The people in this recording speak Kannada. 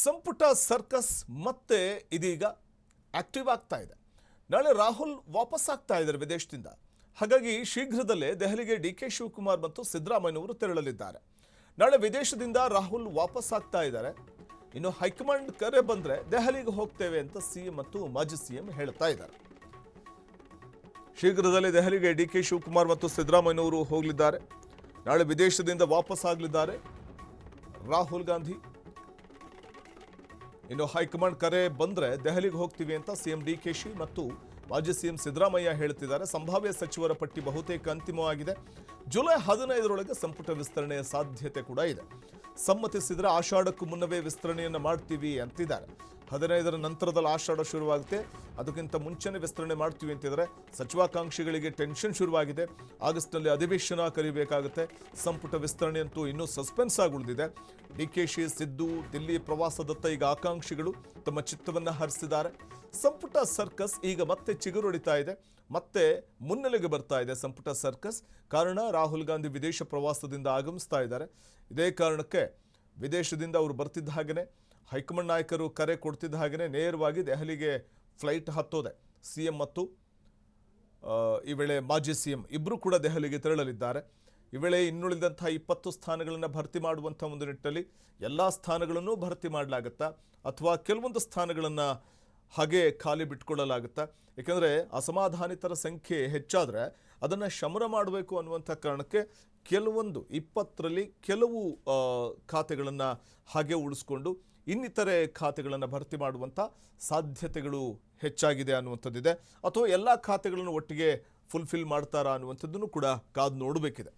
ಸಂಪುಟ ಸರ್ಕಸ್ ಮತ್ತೆ ಇದೀಗ ಆಕ್ಟಿವ್ ಆಗ್ತಾ ಇದೆ. ನಾಳೆ ರಾಹುಲ್ ವಾಪಸ್ ಆಗ್ತಾ ಇದ್ದಾರೆ ವಿದೇಶದಿಂದ. ಹಾಗಾಗಿ ಶೀಘ್ರದಲ್ಲೇ ದೆಹಲಿಗೆ ಡಿಕೆ ಶಿವಕುಮಾರ್ ಮತ್ತು ಸಿದ್ದರಾಮಯ್ಯನವರು ತೆರಳಲಿದ್ದಾರೆ. ನಾಳೆ ವಿದೇಶದಿಂದ ರಾಹುಲ್ ವಾಪಸ್ ಆಗ್ತಾ ಇದ್ದಾರೆ. ಇನ್ನು ಹೈಕಮಾಂಡ್ ಕರೆ ಬಂದ್ರೆ ದೆಹಲಿಗೆ ಹೋಗ್ತೇವೆ ಅಂತ ಸಿಎಂ ಮತ್ತು ಮಾಜಿ ಸಿಎಂ ಹೇಳ್ತಾ ಇದ್ದಾರೆ. ಶೀಘ್ರದಲ್ಲೇ ದೆಹಲಿಗೆ ಡಿಕೆ ಶಿವಕುಮಾರ್ ಮತ್ತು ಸಿದ್ದರಾಮಯ್ಯನವರು ಹೋಗಲಿದ್ದಾರೆ. ನಾಳೆ ವಿದೇಶದಿಂದ ವಾಪಸ್ ಆಗಲಿದ್ದಾರೆ ರಾಹುಲ್ ಗಾಂಧಿ. ಇನ್ನು ಹೈಕಮಾಂಡ್ ಕರೆ ಬಂದ್ರೆ ದೆಹಲಿಗೆ ಹೋಗ್ತೀವಿ ಅಂತ ಸಿಎಂ ಡಿಕೆಶಿ ಮತ್ತು ಮಾಜಿ ಸಿಎಂ ಸಿದ್ದರಾಮಯ್ಯ ಹೇಳ್ತಿದ್ದಾರೆ. ಸಂಭಾವ್ಯ ಸಚಿವರ ಪಟ್ಟಿ ಬಹುತೇಕ ಅಂತಿಮವಾಗಿದೆ. ಜುಲೈ 15ರೊಳಗೆ ಸಂಪುಟ ವಿಸ್ತರಣೆಯ ಸಾಧ್ಯತೆ ಕೂಡ ಇದೆ. ಸಮ್ಮತಿಸಿದ್ರೆ ಆಷಾಢಕ್ಕೂ ಮುನ್ನವೇ ವಿಸ್ತರಣೆಯನ್ನು ಮಾಡ್ತೀವಿ ಅಂತಿದ್ದಾರೆ. 15ರ ನಂತರದಲ್ಲಿ ಆಷಾಢ ಶುರುವಾಗುತ್ತೆ, ಅದಕ್ಕಿಂತ ಮುಂಚೆನೇ ವಿಸ್ತರಣೆ ಮಾಡ್ತೀವಿ ಅಂತಿದ್ದಾರೆ. ಸಚಿವಾಕಾಂಕ್ಷಿಗಳಿಗೆ ಟೆನ್ಷನ್ ಶುರುವಾಗಿದೆ. ಆಗಸ್ಟ್ನಲ್ಲಿ ಅಧಿವೇಶನ ಕರೀಬೇಕಾಗುತ್ತೆ. ಸಂಪುಟ ವಿಸ್ತರಣೆ ಅಂತೂ ಇನ್ನೂ ಸಸ್ಪೆನ್ಸ್ ಆಗಿ ಉಳಿದಿದೆ. ಡಿಕೆಶಿ ಸಿದ್ದು ದಿಲ್ಲಿ ಪ್ರವಾಸದತ್ತ ಈಗ ಆಕಾಂಕ್ಷಿಗಳು ತಮ್ಮ ಚಿತ್ತವನ್ನು ಹರಿಸಿದ್ದಾರೆ. ಸಂಪುಟ ಸರ್ಕಸ್ ಈಗ ಮತ್ತೆ ಚಿಗುರೊಡಿತಾ ಇದೆ, ಮತ್ತೆ ಮುನ್ನೆಲೆಗೆ ಬರ್ತಾ ಇದೆ ಸಂಪುಟ ಸರ್ಕಸ್. ಕಾರಣ ರಾಹುಲ್ ಗಾಂಧಿ ವಿದೇಶ ಪ್ರವಾಸದಿಂದ ಆಗಮಿಸ್ತಾ ಇದ್ದಾರೆ. ಇದೇ ಕಾರಣಕ್ಕೆ ವಿದೇಶದಿಂದ ಅವರು ಬರ್ತಿದ್ದ ಹಾಗೆಯೇ ಹೈಕಮಾಂಡ್ ನಾಯಕರು ಕರೆ ಕೊಡ್ತಿದ್ದ ಹಾಗೆಯೇ ನೇರವಾಗಿ ದೆಹಲಿಗೆ ಫ್ಲೈಟ್ ಹತ್ತೋದೆ. ಸಿಎಂ ಮತ್ತು ಈ ವೇಳೆ ಮಾಜಿ ಸಿಎಂ ಇಬ್ಬರು ಕೂಡ ದೆಹಲಿಗೆ ತೆರಳಲಿದ್ದಾರೆ. ಈ ವೇಳೆ ಇನ್ನುಳಿದಂತಹ 20 ಸ್ಥಾನಗಳನ್ನು ಭರ್ತಿ ಮಾಡುವಂಥ ಒಂದು ನಿಟ್ಟಿನಲ್ಲಿ ಎಲ್ಲ ಸ್ಥಾನಗಳನ್ನು ಭರ್ತಿ ಮಾಡಲಾಗುತ್ತಾ ಅಥವಾ ಕೆಲವೊಂದು ಸ್ಥಾನಗಳನ್ನು ಹಾಗೆ ಖಾಲಿ ಬಿಟ್ಕೊಳ್ಳಲಾಗುತ್ತಾ? ಏಕೆಂದರೆ ಅಸಮಾಧಾನಿತರ ಸಂಖ್ಯೆ ಹೆಚ್ಚಾದರೆ ಅದನ್ನು ಶಮನ ಮಾಡಬೇಕು ಅನ್ನುವಂಥ ಕಾರಣಕ್ಕೆ ಕೆಲವೊಂದು 20ರಲ್ಲಿ ಕೆಲವು ಖಾತೆಗಳನ್ನು ಹಾಗೆ ಉಳಿಸ್ಕೊಂಡು ಇನ್ನಿತರೆ ಖಾತೆಗಳನ್ನು ಭರ್ತಿ ಮಾಡುವಂಥ ಸಾಧ್ಯತೆಗಳು ಹೆಚ್ಚಾಗಿದೆ ಅನ್ನುವಂಥದ್ದಿದೆ. ಅಥವಾ ಎಲ್ಲ ಖಾತೆಗಳನ್ನು ಒಟ್ಟಿಗೆ ಫುಲ್ಫಿಲ್ ಮಾಡ್ತಾರಾ ಅನ್ನುವಂಥದ್ದನ್ನು ಕೂಡ ಕಾದು ನೋಡಬೇಕಿದೆ.